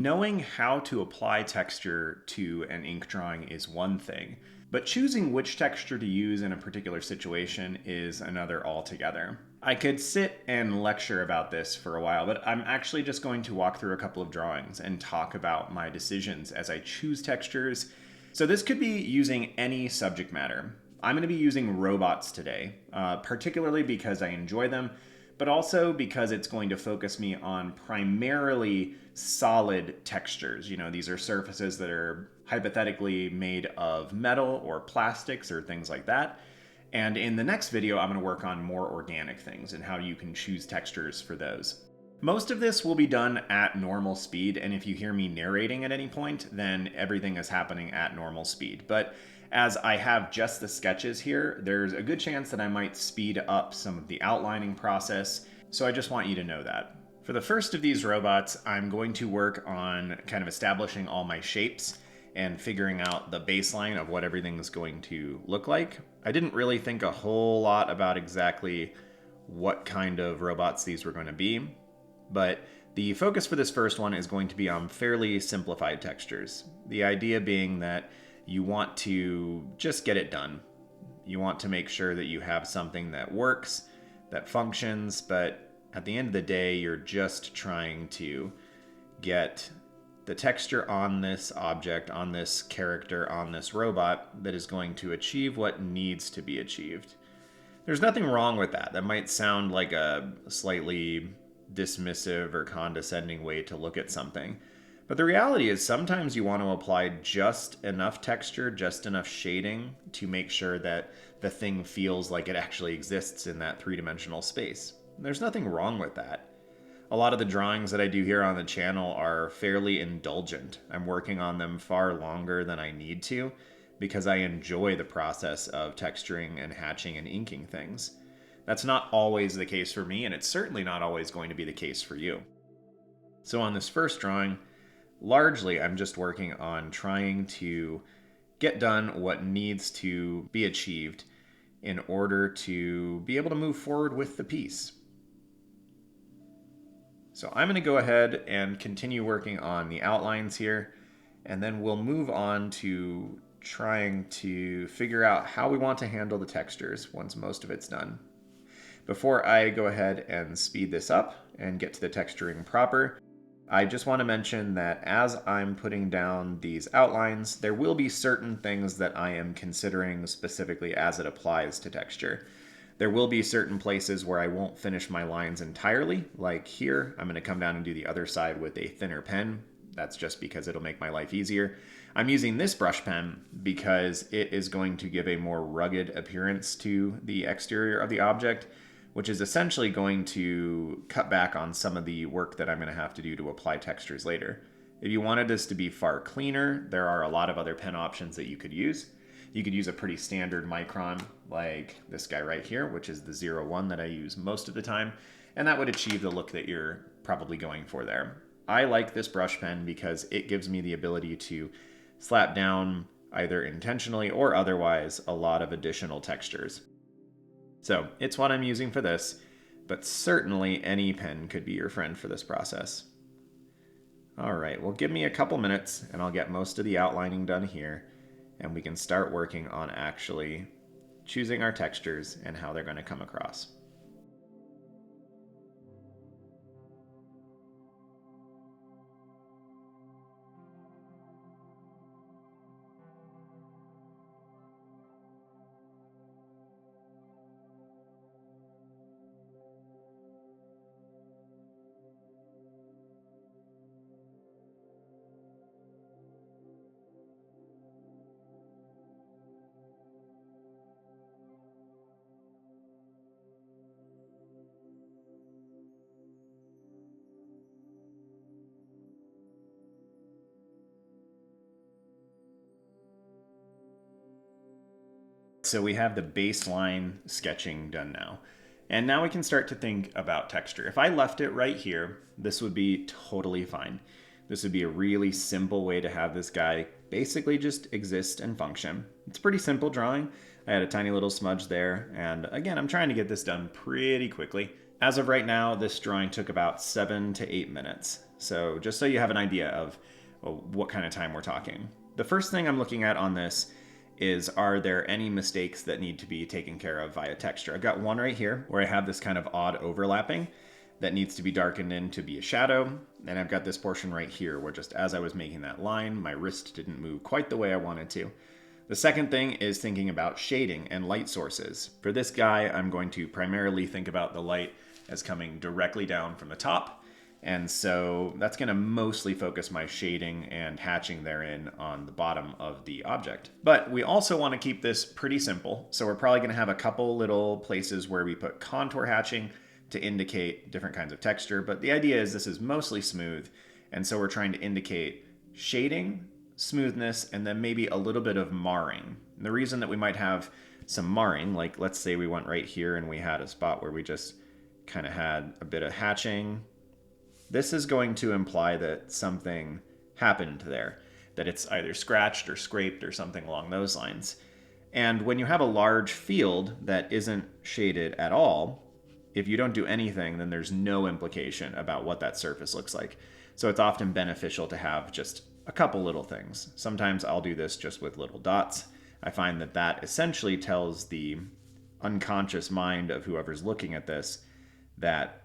Knowing how to apply texture to an ink drawing is one thing, but choosing which texture to use in a particular situation is another altogether. I could sit and lecture about this for a while, but I'm actually just going to walk through a couple of drawings and talk about my decisions as I choose textures. So this could be using any subject matter. I'm going to be using robots today, particularly because I enjoy them, but also because it's going to focus me on primarily solid textures. You know, these are surfaces that are hypothetically made of metal or plastics or things like that. And in the next video, I'm going to work on more organic things and how you can choose textures for those. Most of this will be done at normal speed, and if you hear me narrating at any point, then everything is happening at normal speed. But as I have just the sketches here, there's a good chance that I might speed up some of the outlining process, so I just want you to know that. For the first of these robots, I'm going to work on kind of establishing all my shapes and figuring out the baseline of what everything's going to look like. I didn't really think a whole lot about exactly what kind of robots these were going to be, but the focus for this first one is going to be on fairly simplified textures. The idea being that you want to just get it done. You want to make sure that you have something that works, that functions, but at the end of the day, you're just trying to get the texture on this object, on this character, on this robot that is going to achieve what needs to be achieved. There's nothing wrong with that. That might sound like a slightly dismissive or condescending way to look at something. But the reality is sometimes you want to apply just enough texture, just enough shading to make sure that the thing feels like it actually exists in that three-dimensional space. There's nothing wrong with that. A lot of the drawings that I do here on the channel are fairly indulgent. I'm working on them far longer than I need to because I enjoy the process of texturing and hatching and inking things. That's not always the case for me, and it's certainly not always going to be the case for you. So on this first drawing, largely I'm just working on trying to get done what needs to be achieved in order to be able to move forward with the piece. So I'm going to go ahead and continue working on the outlines here, and then we'll move on to trying to figure out how we want to handle the textures once most of it's done. Before I go ahead and speed this up and get to the texturing proper, I just want to mention that as I'm putting down these outlines, there will be certain things that I am considering specifically as it applies to texture. There will be certain places where I won't finish my lines entirely, like here. I'm going to come down and do the other side with a thinner pen. That's just because it'll make my life easier. I'm using this brush pen because it is going to give a more rugged appearance to the exterior of the object, which is essentially going to cut back on some of the work that I'm going to have to do to apply textures later. If you wanted this to be far cleaner, there are a lot of other pen options that you could use. You could use a pretty standard micron like this guy right here, which is the 01 that I use most of the time, and that would achieve the look that you're probably going for there. I like this brush pen because it gives me the ability to slap down, either intentionally or otherwise, a lot of additional textures. So it's what I'm using for this, but certainly any pen could be your friend for this process. All right, well, give me a couple minutes and I'll get most of the outlining done here, and we can start working on actually choosing our textures and how they're going to come across. So we have the baseline sketching done now. And now we can start to think about texture. If I left it right here, this would be totally fine. This would be a really simple way to have this guy basically just exist and function. It's a pretty simple drawing. I had a tiny little smudge there, and again, I'm trying to get this done pretty quickly. As of right now, this drawing took about 7 to 8 minutes. So just so you have an idea of what kind of time we're talking. The first thing I'm looking at on this is, are there any mistakes that need to be taken care of via texture? I've got one right here where I have this kind of odd overlapping that needs to be darkened in to be a shadow. And I've got this portion right here where just as I was making that line, my wrist didn't move quite the way I wanted to. The second thing is thinking about shading and light sources. For this guy, I'm going to primarily think about the light as coming directly down from the top. And so that's going to mostly focus my shading and hatching therein on the bottom of the object. But we also want to keep this pretty simple. So we're probably going to have a couple little places where we put contour hatching to indicate different kinds of texture. But the idea is this is mostly smooth. And so we're trying to indicate shading, smoothness, and then maybe a little bit of marring. And the reason that we might have some marring, like let's say we went right here and we had a spot where we just kind of had a bit of hatching. This is going to imply that something happened there, that it's either scratched or scraped or something along those lines. And when you have a large field that isn't shaded at all, if you don't do anything, then there's no implication about what that surface looks like. So it's often beneficial to have just a couple little things. Sometimes I'll do this just with little dots. I find that that essentially tells the unconscious mind of whoever's looking at this that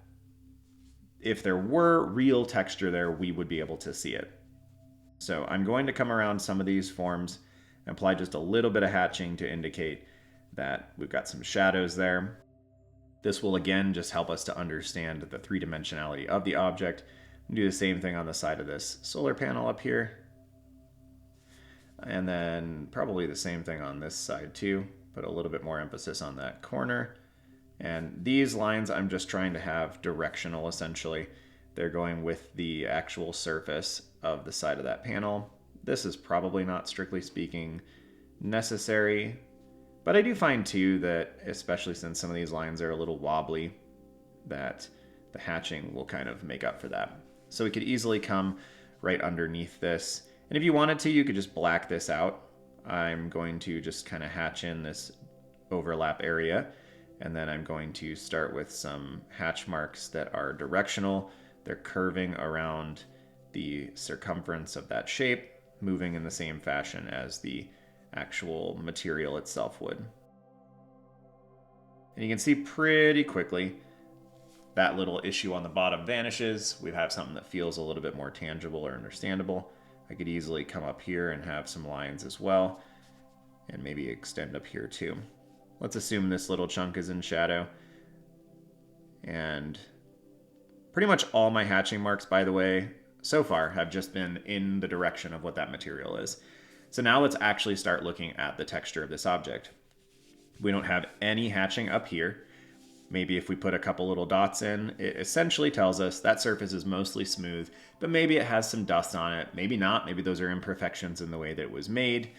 if there were real texture there, we would be able to see it. So I'm going to come around some of these forms and apply just a little bit of hatching to indicate that we've got some shadows there. This will again just help us to understand the three-dimensionality of the object. Do the same thing on the side of this solar panel up here. And then probably the same thing on this side too. Put a little bit more emphasis on that corner. And these lines I'm just trying to have directional essentially. They're going with the actual surface of the side of that panel. This is probably not strictly speaking necessary, but I do find too that, especially since some of these lines are a little wobbly, that the hatching will kind of make up for that. So we could easily come right underneath this. And if you wanted to, you could just black this out. I'm going to just kind of hatch in this overlap area. And then I'm going to start with some hatch marks that are directional. They're curving around the circumference of that shape, moving in the same fashion as the actual material itself would. And you can see pretty quickly that little issue on the bottom vanishes. We have something that feels a little bit more tangible or understandable. I could easily come up here and have some lines as well, and maybe extend up here too. Let's assume this little chunk is in shadow. And pretty much all my hatching marks, by the way, so far have just been in the direction of what that material is. So now let's actually start looking at the texture of this object. We don't have any hatching up here. Maybe if we put a couple little dots in, it essentially tells us that surface is mostly smooth, but maybe it has some dust on it. Maybe not. Maybe those are imperfections in the way that it was made,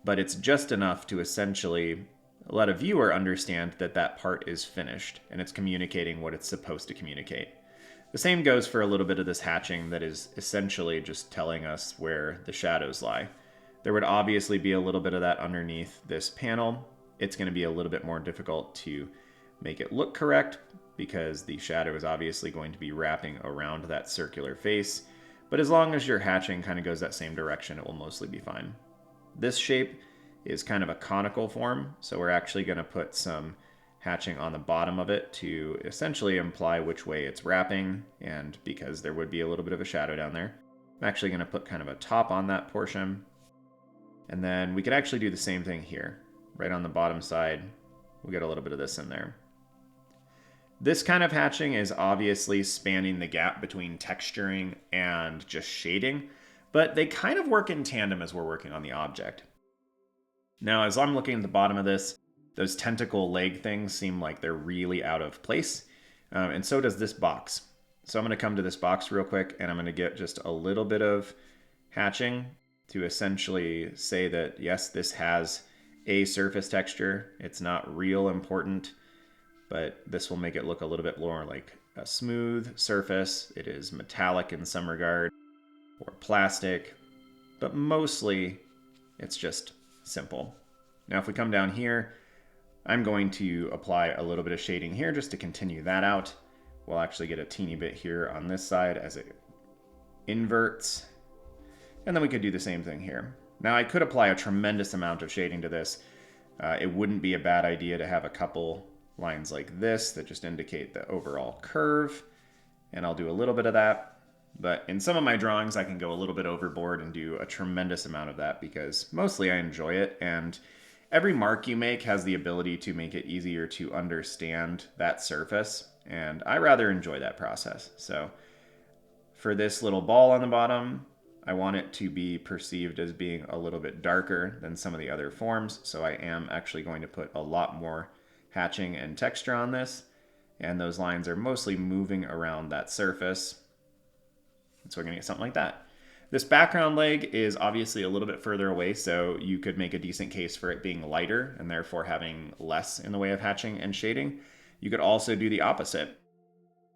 but it's just enough to essentially let a viewer understand that that part is finished and it's communicating what it's supposed to communicate. The same goes for a little bit of this hatching that is essentially just telling us where the shadows lie. There would obviously be a little bit of that underneath this panel. It's going to be a little bit more difficult to make it look correct because the shadow is obviously going to be wrapping around that circular face. But as long as your hatching kind of goes that same direction, it will mostly be fine. This shape is kind of a conical form, so we're actually going to put some hatching on the bottom of it to essentially imply which way it's wrapping, and because there would be a little bit of a shadow down there. I'm actually going to put kind of a top on that portion. And then we could actually do the same thing here. Right on the bottom side, we'll get a little bit of this in there. This kind of hatching is obviously spanning the gap between texturing and just shading, but they kind of work in tandem as we're working on the object. Now, as I'm looking at the bottom of this, those tentacle leg things seem like they're really out of place, and so does this box. So I'm going to come to this box real quick, and I'm going to get just a little bit of hatching to essentially say that, yes, this has a surface texture. It's not real important, but this will make it look a little bit more like a smooth surface. It is metallic in some regard, or plastic, but mostly it's just simple. Now, if we come down here, I'm going to apply a little bit of shading here just to continue that out. We'll actually get a teeny bit here on this side as it inverts, and then we could do the same thing here. Now I could apply a tremendous amount of shading to this. It wouldn't be a bad idea to have a couple lines like this that just indicate the overall curve, and I'll do a little bit of that. But in some of my drawings, I can go a little bit overboard and do a tremendous amount of that because mostly I enjoy it, and every mark you make has the ability to make it easier to understand that surface, and I rather enjoy that process. So for this little ball on the bottom, I want it to be perceived as being a little bit darker than some of the other forms, so I am actually going to put a lot more hatching and texture on this, and those lines are mostly moving around that surface. So we're going to get something like that. This background leg is obviously a little bit further away, so you could make a decent case for it being lighter and therefore having less in the way of hatching and shading. You could also do the opposite,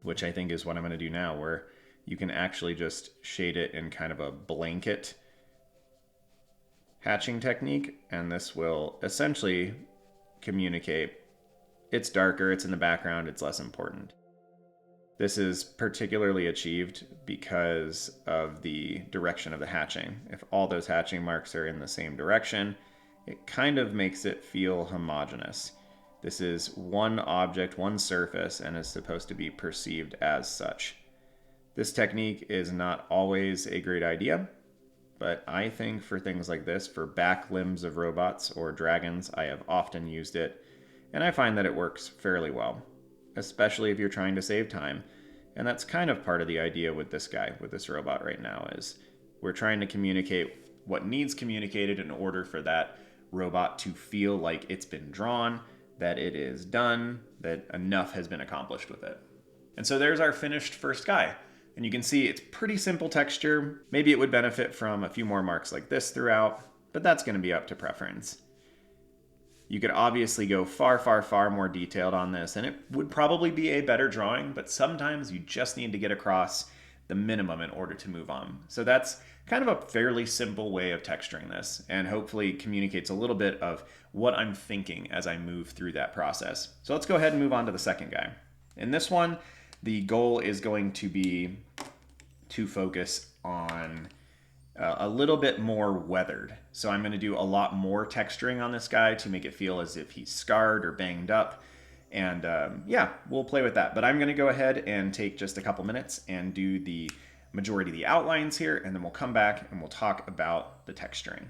which I think is what I'm going to do now, where you can actually just shade it in kind of a blanket hatching technique, and this will essentially communicate it's darker, it's in the background, it's less important. This is particularly achieved because of the direction of the hatching. If all those hatching marks are in the same direction, it kind of makes it feel homogeneous. This is one object, one surface, and is supposed to be perceived as such. This technique is not always a great idea, but I think for things like this, for back limbs of robots or dragons, I have often used it, and I find that it works fairly well, especially if you're trying to save time. And that's kind of part of the idea with this guy, with this robot right now, is we're trying to communicate what needs communicated in order for that robot to feel like it's been drawn, that it is done, that enough has been accomplished with it. And so there's our finished first guy. And you can see it's pretty simple texture. Maybe it would benefit from a few more marks like this throughout, but that's going to be up to preference. You could obviously go far, far, far more detailed on this, and it would probably be a better drawing, but sometimes you just need to get across the minimum in order to move on. So that's kind of a fairly simple way of texturing this, and hopefully communicates a little bit of what I'm thinking as I move through that process. So let's go ahead and move on to the second guy. In this one, the goal is going to be to focus on a little bit more weathered. So I'm going to do a lot more texturing on this guy to make it feel as if he's scarred or banged up. And yeah, we'll play with that. But I'm going to go ahead and take just a couple minutes and do the majority of the outlines here, and then we'll come back and we'll talk about the texturing.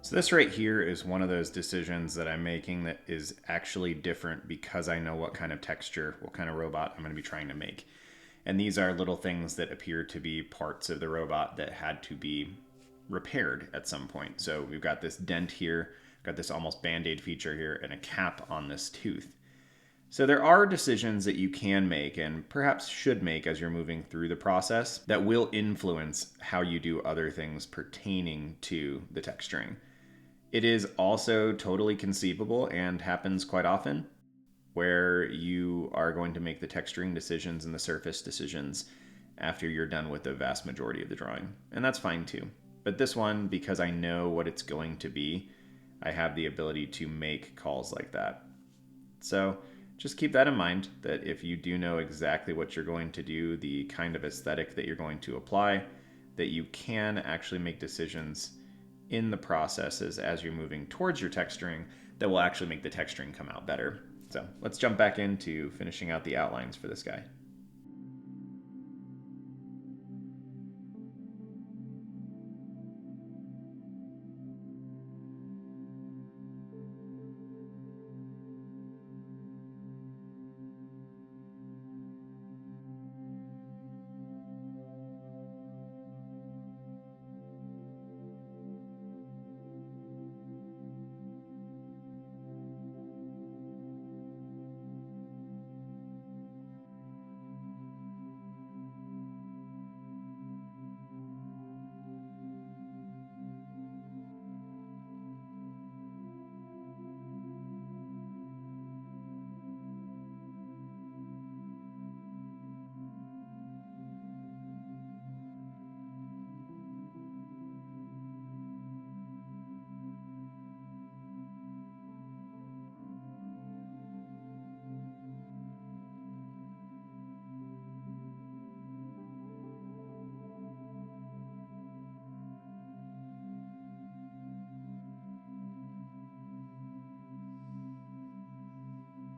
So this right here is one of those decisions that I'm making that is actually different because I know what kind of texture, what kind of robot I'm going to be trying to make. And these are little things that appear to be parts of the robot that had to be repaired at some point. So we've got this dent here, got this almost band-aid feature here, and a cap on this tooth. So there are decisions that you can make and perhaps should make as you're moving through the process that will influence how you do other things pertaining to the texturing. It is also totally conceivable and happens quite often where you are going to make the texturing decisions and the surface decisions after you're done with the vast majority of the drawing. And that's fine too. But this one, because I know what it's going to be, I have the ability to make calls like that. So just keep that in mind, that if you do know exactly what you're going to do, the kind of aesthetic that you're going to apply, that you can actually make decisions in the processes as you're moving towards your texturing that will actually make the texturing come out better. So let's jump back into finishing out the outlines for this guy.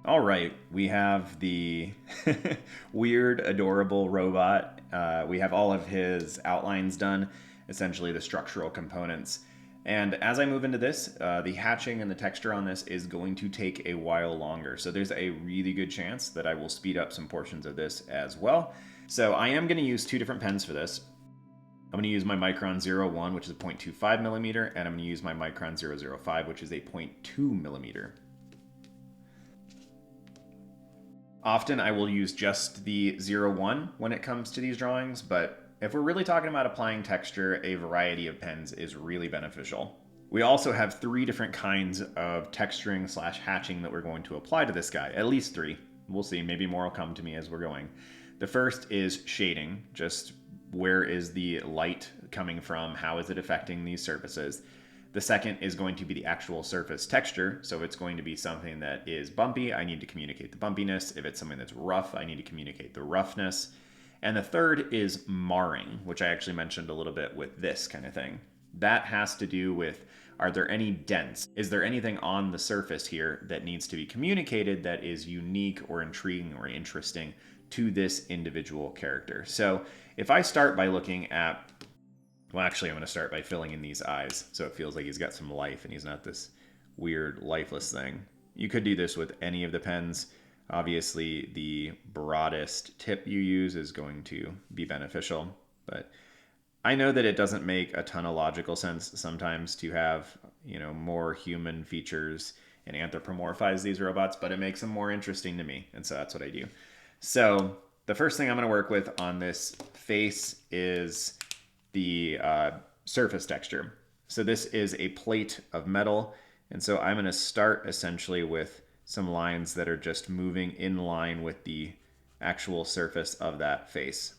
All right, we have the weird, adorable robot. We have all of his outlines done, essentially the structural components. And as I move into this, the hatching and the texture on this is going to take a while longer. So there's a really good chance that I will speed up some portions of this as well. So I am going to use two different pens for this. I'm going to use my Micron 01, which is a 0.25 millimeter, and I'm going to use my Micron 005, which is a 0.2 millimeter. Often I will use just the 01 when it comes to these drawings, but if we're really talking about applying texture, a variety of pens is really beneficial. We also have three different kinds of texturing / hatching that we're going to apply to this guy, at least three. We'll see, maybe more will come to me as we're going. The first is shading, just where is the light coming from, how is it affecting these surfaces. The second is going to be the actual surface texture. So if it's going to be something that is bumpy, I need to communicate the bumpiness. If it's something that's rough, I need to communicate the roughness. And the third is marring, which I actually mentioned a little bit with this kind of thing. That has to do with, are there any dents? Is there anything on the surface here that needs to be communicated that is unique or intriguing or interesting to this individual character? So if I start by looking at, well, actually, I'm going to start by filling in these eyes so it feels like he's got some life and he's not this weird, lifeless thing. You could do this with any of the pens. Obviously, the broadest tip you use is going to be beneficial, but I know that it doesn't make a ton of logical sense sometimes to have, more human features and anthropomorphize these robots, but it makes them more interesting to me, and so that's what I do. So the first thing I'm going to work with on this face is the surface texture. So this is a plate of metal, and so I'm going to start essentially with some lines that are just moving in line with the actual surface of that face.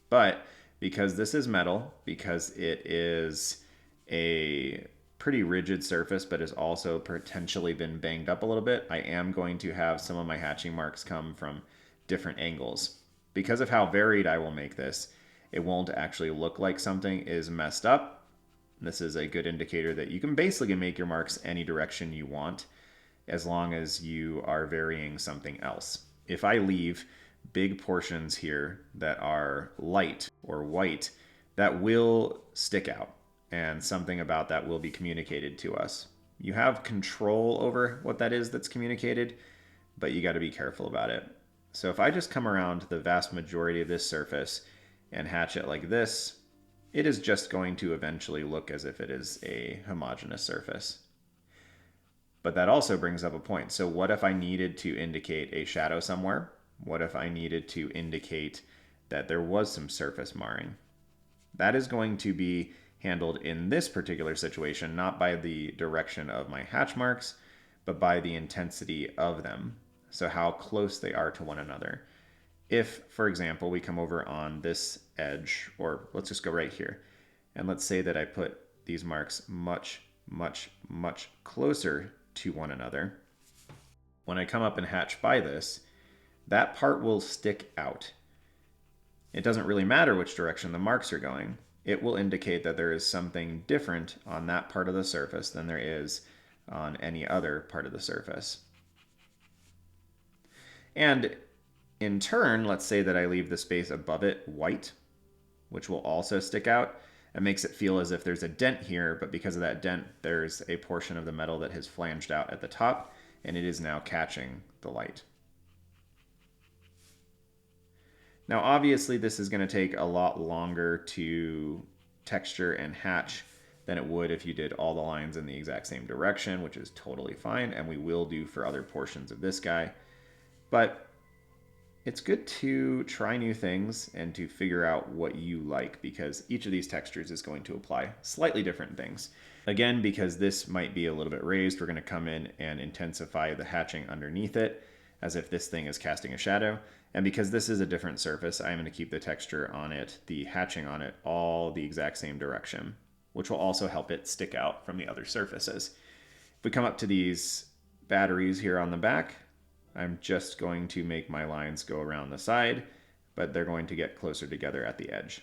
But because this is metal, because it is a pretty rigid surface but has also potentially been banged up a little bit, I am going to have some of my hatching marks come from different angles. Because of how varied I will make this, it won't actually look like something is messed up. This is a good indicator that you can basically make your marks any direction you want as long as you are varying something else. If I leave big portions here that are light or white, that will stick out and something about that will be communicated to us. You have control over what that is that's communicated, but you got to be careful about it. So if I just come around the vast majority of this surface and hatch it like this, it is just going to eventually look as if it is a homogeneous surface. But that also brings up a point. So what if I needed to indicate a shadow somewhere? What if I needed to indicate that there was some surface marring? That is going to be handled in this particular situation, not by the direction of my hatch marks, but by the intensity of them. So how close they are to one another. If, for example, we come over on this edge, or let's just go right here, and let's say that I put these marks much, much, much closer to one another. When I come up and hatch by this, that part will stick out. It doesn't really matter which direction the marks are going. It will indicate that there is something different on that part of the surface than there is on any other part of the surface. And in turn, let's say that I leave the space above it white, which will also stick out. It makes it feel as if there's a dent here, but because of that dent, there's a portion of the metal that has flanged out at the top, and it is now catching the light. Now, obviously, this is going to take a lot longer to texture and hatch than it would if you did all the lines in the exact same direction, which is totally fine, and we will do for other portions of this guy. But it's good to try new things and to figure out what you like, because each of these textures is going to apply slightly different things. Again, because this might be a little bit raised, we're going to come in and intensify the hatching underneath it as if this thing is casting a shadow. And because this is a different surface, I'm going to keep the texture on it, the hatching on it, all the exact same direction, which will also help it stick out from the other surfaces. If we come up to these batteries here on the back, I'm just going to make my lines go around the side, but they're going to get closer together at the edge.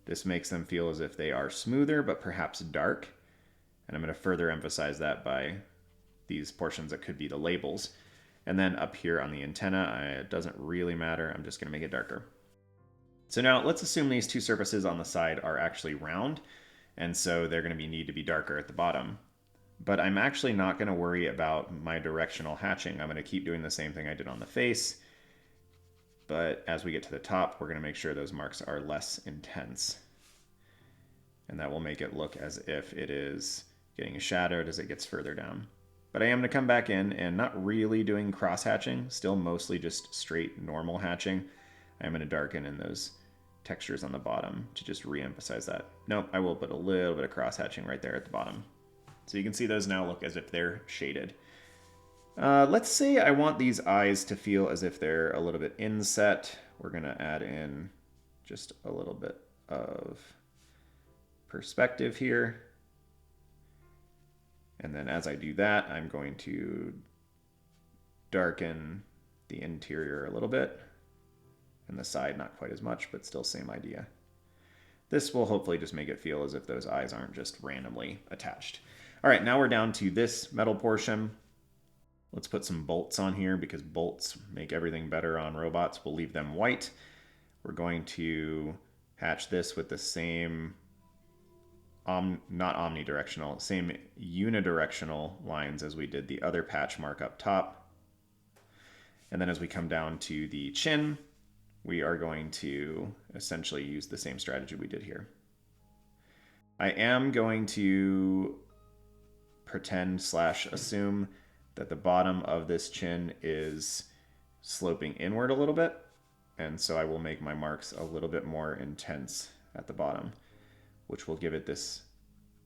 This makes them feel as if they are smoother, but perhaps dark. And I'm going to further emphasize that by these portions that could be the labels. And then up here on the antenna, it doesn't really matter. I'm just going to make it darker. So now let's assume these two surfaces on the side are actually round, and so they're going to need to be darker at the bottom. But I'm actually not going to worry about my directional hatching. I'm going to keep doing the same thing I did on the face. But as we get to the top, we're going to make sure those marks are less intense. And that will make it look as if it is getting shadowed as it gets further down. But I am going to come back in and not really doing cross hatching, still mostly just straight normal hatching. I'm going to darken in those textures on the bottom to just re-emphasize that. Nope, I will put a little bit of cross hatching right there at the bottom. So you can see those now look as if they're shaded. Let's say I want these eyes to feel as if they're a little bit inset. We're going to add in just a little bit of perspective here. And then as I do that, I'm going to darken the interior a little bit. And the side not quite as much, but still same idea. This will hopefully just make it feel as if those eyes aren't just randomly attached. All right, now we're down to this metal portion. Let's put some bolts on here because bolts make everything better on robots. We'll leave them white. We're going to hatch this with the same, not omnidirectional, same unidirectional lines as we did the other patch mark up top. And then as we come down to the chin, we are going to essentially use the same strategy we did here. I am going to pretend / assume that the bottom of this chin is sloping inward a little bit. And so I will make my marks a little bit more intense at the bottom, which will give it this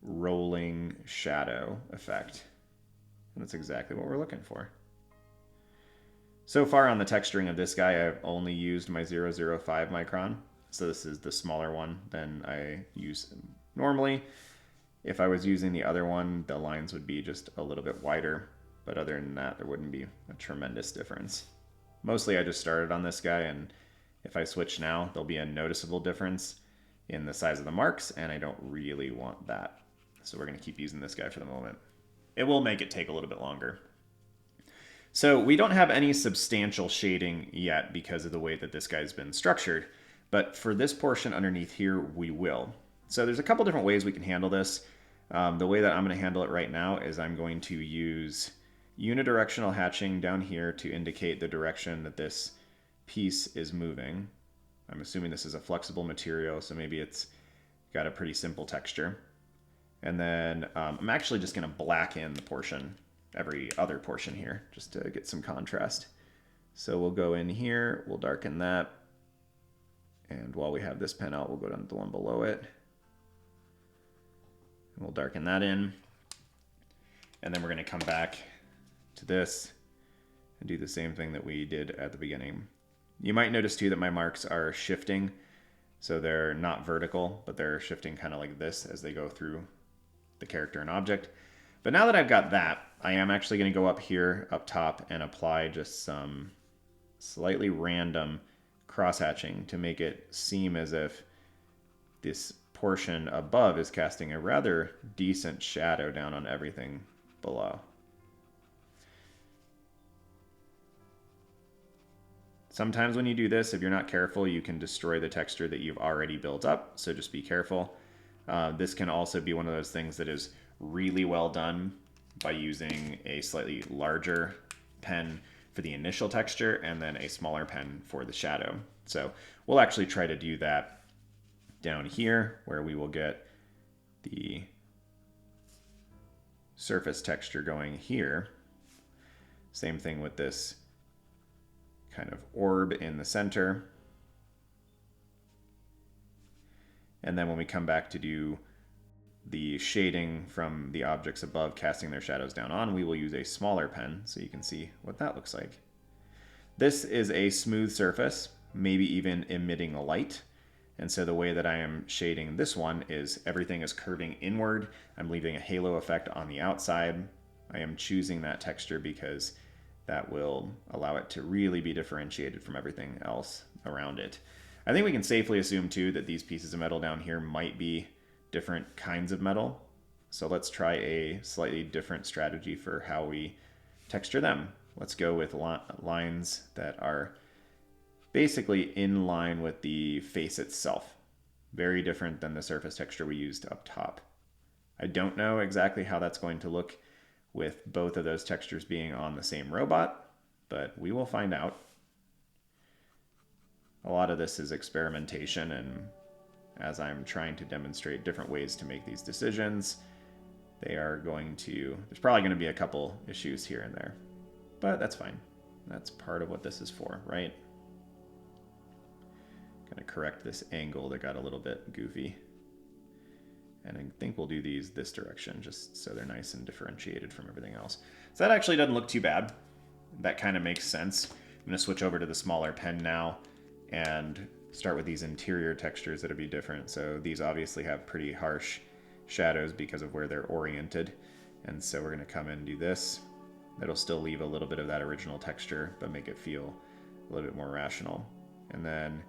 rolling shadow effect. And that's exactly what we're looking for. So far on the texturing of this guy, I've only used my 005 micron. So this is the smaller one than I use normally. If I was using the other one, the lines would be just a little bit wider. But other than that, there wouldn't be a tremendous difference. Mostly I just started on this guy, and if I switch now, there'll be a noticeable difference in the size of the marks, and I don't really want that. So we're going to keep using this guy for the moment. It will make it take a little bit longer. So we don't have any substantial shading yet because of the way that this guy's been structured, but for this portion underneath here, we will. So there's a couple different ways we can handle this. The way that I'm going to handle it right now is I'm going to use unidirectional hatching down here to indicate the direction that this piece is moving. I'm assuming this is a flexible material, so maybe it's got a pretty simple texture. And then I'm actually just going to blacken the portion, every other portion here, just to get some contrast. So we'll go in here, we'll darken that. And while we have this pen out, we'll go down to the one below it. And we'll darken that in. And then we're going to come back to this and do the same thing that we did at the beginning. You might notice too that my marks are shifting. So they're not vertical, but they're shifting kind of like this as they go through the character and object. But now that I've got that, I am actually going to go up here, up top, and apply just some slightly random crosshatching to make it seem as if this portion above is casting a rather decent shadow down on everything below. Sometimes when you do this, if you're not careful, you can destroy the texture that you've already built up, so just be careful. This can also be one of those things that is really well done by using a slightly larger pen for the initial texture and then a smaller pen for the shadow. So we'll actually try to do that down here where we will get the surface texture going here. Same thing with this kind of orb in the center. And then when we come back to do the shading from the objects above casting their shadows down on, we will use a smaller pen so you can see what that looks like. This is a smooth surface, maybe even emitting a light. And so the way that I am shading this one is everything is curving inward. I'm leaving a halo effect on the outside. I am choosing that texture because that will allow it to really be differentiated from everything else around it. I think we can safely assume too that these pieces of metal down here might be different kinds of metal. So let's try a slightly different strategy for how we texture them. Let's go with lines that are basically in line with the face itself. Very different than the surface texture we used up top. I don't know exactly how that's going to look with both of those textures being on the same robot, but we will find out. A lot of this is experimentation, and as I'm trying to demonstrate different ways to make these decisions, there's probably going to be a couple issues here and there, but that's fine. That's part of what this is for, right? Gonna correct this angle that got a little bit goofy. And I think we'll do these this direction just so they're nice and differentiated from everything else. So that actually doesn't look too bad. That kind of makes sense. I'm gonna switch over to the smaller pen now and start with these interior textures that'll be different. So these obviously have pretty harsh shadows because of where they're oriented. And so we're gonna come in and do this. That'll still leave a little bit of that original texture, but make it feel a little bit more rational. And then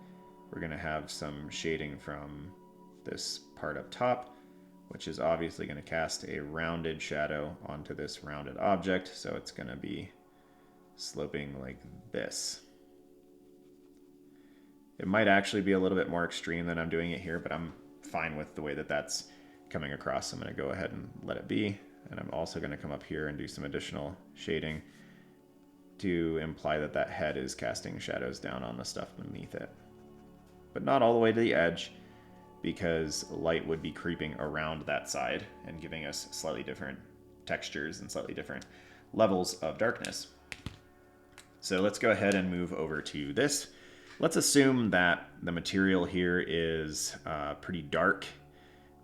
we're gonna have some shading from this part up top, which is obviously gonna cast a rounded shadow onto this rounded object. So it's gonna be sloping like this. It might actually be a little bit more extreme than I'm doing it here, but I'm fine with the way that that's coming across. So I'm gonna go ahead and let it be. And I'm also gonna come up here and do some additional shading to imply that that head is casting shadows down on the stuff beneath it. But not all the way to the edge, because light would be creeping around that side and giving us slightly different textures and slightly different levels of darkness. So let's go ahead and move over to this. Let's assume that the material here is pretty dark.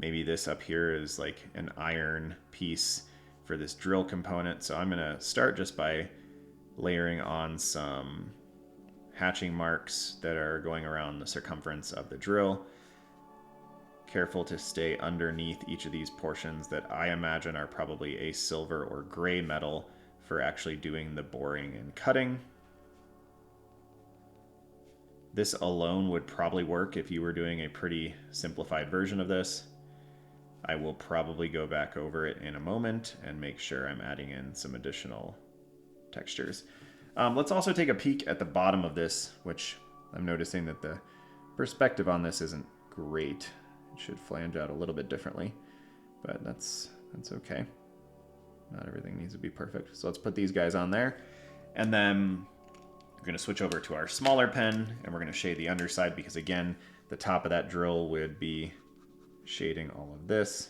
Maybe this up here is like an iron piece for this drill component. So I'm gonna start just by layering on some hatching marks that are going around the circumference of the drill. Careful to stay underneath each of these portions that I imagine are probably a silver or gray metal for actually doing the boring and cutting. This alone would probably work if you were doing a pretty simplified version of this. I will probably go back over it in a moment and make sure I'm adding in some additional textures. Let's also take a peek at the bottom of this, which I'm noticing that the perspective on this isn't great. It should flange out a little bit differently, but that's okay. Not everything needs to be perfect. So let's put these guys on there. And then we're going to switch over to our smaller pen, and we're going to shade the underside because, again, the top of that drill would be shading all of this.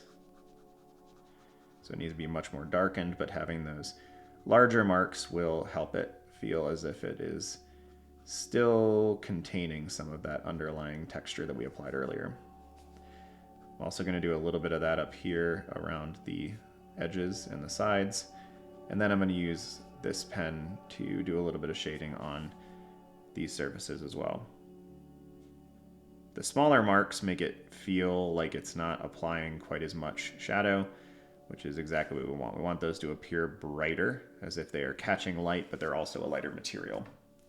So it needs to be much more darkened, but having those larger marks will help it feel as if it is still containing some of that underlying texture that we applied earlier. I'm also going to do a little bit of that up here around the edges and the sides. And then I'm going to use this pen to do a little bit of shading on these surfaces as well. The smaller marks make it feel like it's not applying quite as much shadow, which is exactly what we want. We want those to appear brighter, as if they are catching light, but they're also a lighter material.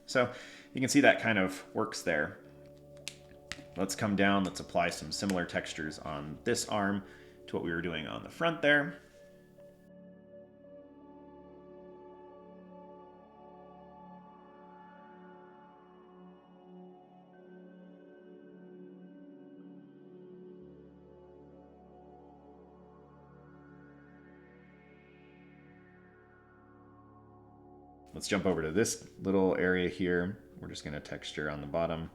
So you can see that kind of works there. Let's come down, let's apply some similar textures on this arm to what we were doing on the front there. Let's jump over to this little area here. We're just going to texture on the bottom.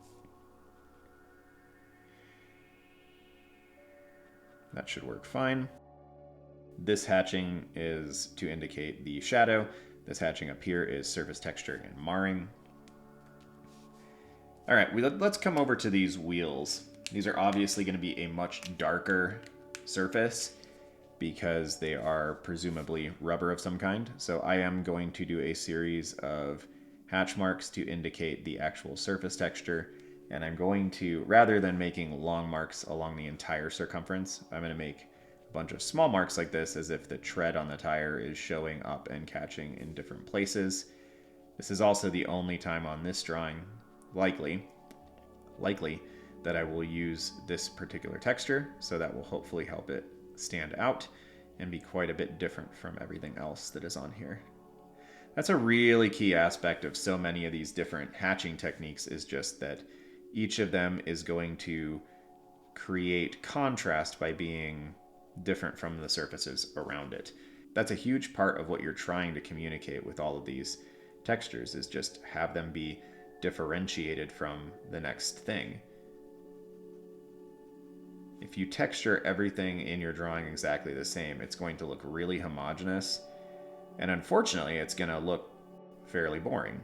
That should work fine. This hatching is to indicate the shadow. This hatching up here is surface texture and marring. All right, let's come over to these wheels. These are obviously going to be a much darker surface because they are presumably rubber of some kind. So I am going to do a series of hatch marks to indicate the actual surface texture. And I'm going to, rather than making long marks along the entire circumference, I'm going to make a bunch of small marks like this as if the tread on the tire is showing up and catching in different places. This is also the only time on this drawing, likely, that I will use this particular texture, so that will hopefully help it stand out. and be quite a bit different from everything else that is on here. That's a really key aspect of so many of these different hatching techniques, is just that each of them is going to create contrast by being different from the surfaces around it. That's a huge part of what you're trying to communicate with all of these textures, is just have them be differentiated from the next thing. If you texture everything in your drawing exactly the same, it's going to look really homogeneous, and unfortunately, it's going to look fairly boring.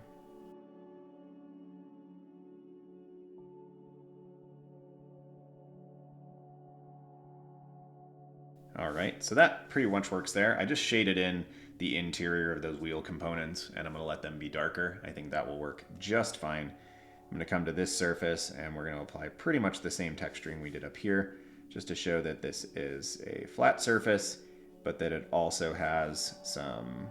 All right, so that pretty much works there. I just shaded in the interior of those wheel components, and I'm going to let them be darker. I think that will work just fine. I'm going to come to this surface, and we're going to apply pretty much the same texturing we did up here, just to show that this is a flat surface, but that it also has some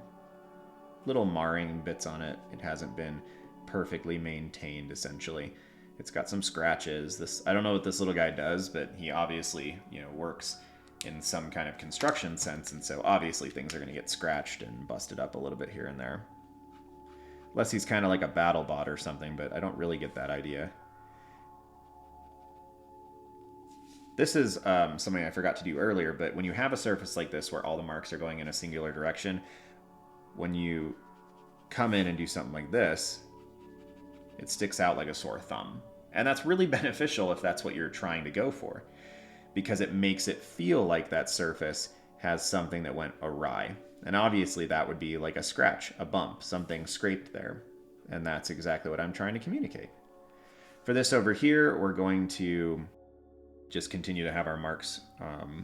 little marring bits on it. It hasn't been perfectly maintained, essentially. It's got some scratches. I don't know what this little guy does, but he obviously, works in some kind of construction sense, and so obviously things are going to get scratched and busted up a little bit here and there. Unless he's kind of like a battle bot or something, but I don't really get that idea. This is something I forgot to do earlier, but when you have a surface like this where all the marks are going in a singular direction, when you come in and do something like this, it sticks out like a sore thumb. And that's really beneficial if that's what you're trying to go for, because it makes it feel like that surface has something that went awry. And obviously that would be like a scratch, a bump, something scraped there. And that's exactly what I'm trying to communicate. For this over here, we're going to just continue to have our marks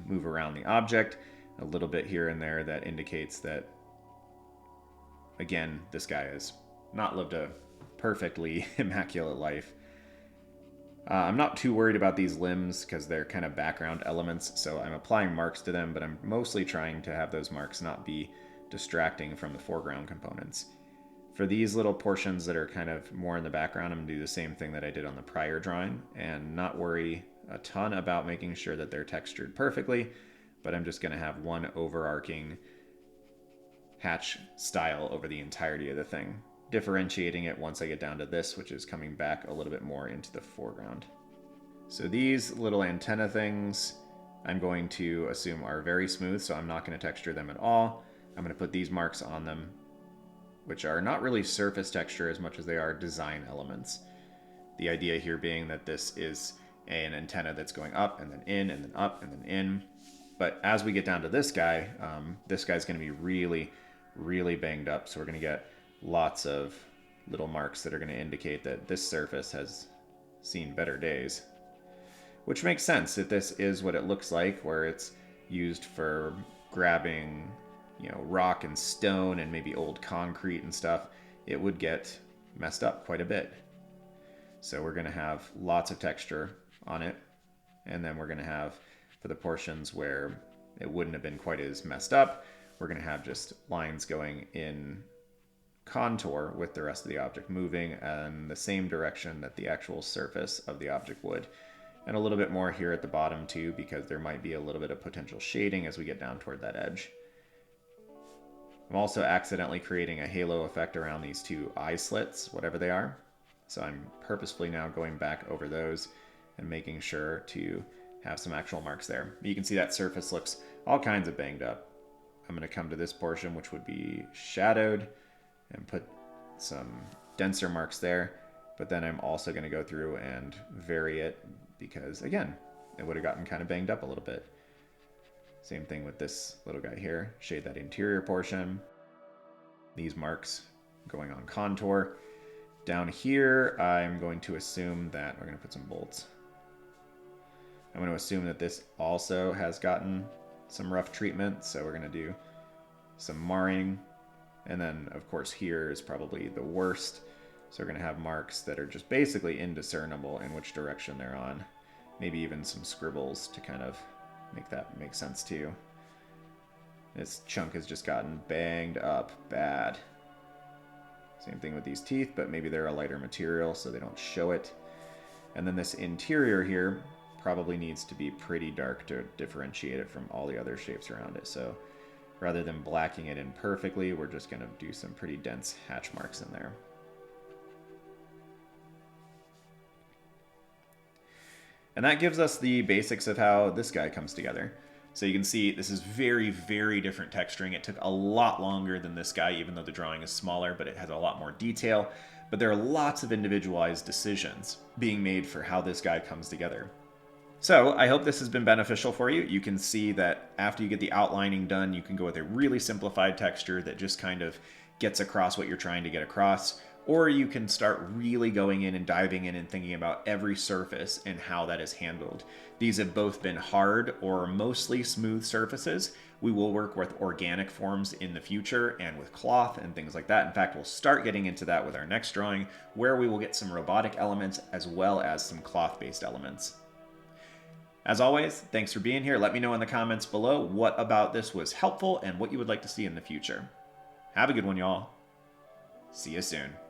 move around the object a little bit here and there. That indicates that, again, this guy has not lived a perfectly immaculate life. I'm not too worried about these limbs because they're kind of background elements, so I'm applying marks to them, but I'm mostly trying to have those marks not be distracting from the foreground components. For these little portions that are kind of more in the background, I'm going to do the same thing that I did on the prior drawing and not worry a ton about making sure that they're textured perfectly, but I'm just going to have one overarching hatch style over the entirety of the thing, differentiating it once I get down to this, which is coming back a little bit more into the foreground. So these little antenna things I'm going to assume are very smooth, so I'm not going to texture them at all. I'm going to put these marks on them, which are not really surface texture as much as they are design elements. The idea here being that this is an antenna that's going up and then in and then up and then in. But as we get down to this guy's going to be really, really banged up, so we're going to get lots of little marks that are going to indicate that this surface has seen better days. Which makes sense if this is what it looks like, where it's used for grabbing, rock and stone and maybe old concrete and stuff. It would get messed up quite a bit. So we're going to have lots of texture on it, and then we're going to have, for the portions where it wouldn't have been quite as messed up, we're going to have just lines going in contour with the rest of the object moving in the same direction that the actual surface of the object would. And a little bit more here at the bottom too, because there might be a little bit of potential shading as we get down toward that edge. I'm also accidentally creating a halo effect around these two eye slits, whatever they are. So I'm purposefully now going back over those and making sure to have some actual marks there. You can see that surface looks all kinds of banged up. I'm going to come to this portion, which would be shadowed, and put some denser marks there. But then I'm also going to go through and vary it because, again, it would have gotten kind of banged up a little bit. Same thing with this little guy here. Shade that interior portion. These marks going on contour. Down here, I'm going to assume that we're going to put some bolts. I'm going to assume that this also has gotten some rough treatment, so we're going to do some marring. And then, of course, here is probably the worst. So we're going to have marks that are just basically indiscernible in which direction they're on. Maybe even some scribbles to kind of make that make sense too. This chunk has just gotten banged up bad. Same thing with these teeth, but maybe they're a lighter material so they don't show it. And then this interior here, probably needs to be pretty dark to differentiate it from all the other shapes around it. So rather than blacking it in perfectly, we're just going to do some pretty dense hatch marks in there. And that gives us the basics of how this guy comes together. So you can see this is very, very different texturing. It took a lot longer than this guy, even though the drawing is smaller, but it has a lot more detail. But there are lots of individualized decisions being made for how this guy comes together. So I hope this has been beneficial for you. You can see that after you get the outlining done, you can go with a really simplified texture that just kind of gets across what you're trying to get across. Or you can start really going in and diving in and thinking about every surface and how that is handled. These have both been hard or mostly smooth surfaces. We will work with organic forms in the future and with cloth and things like that. In fact, we'll start getting into that with our next drawing, where we will get some robotic elements as well as some cloth-based elements. As always, thanks for being here. Let me know in the comments below what about this was helpful and what you would like to see in the future. Have a good one, y'all. See you soon.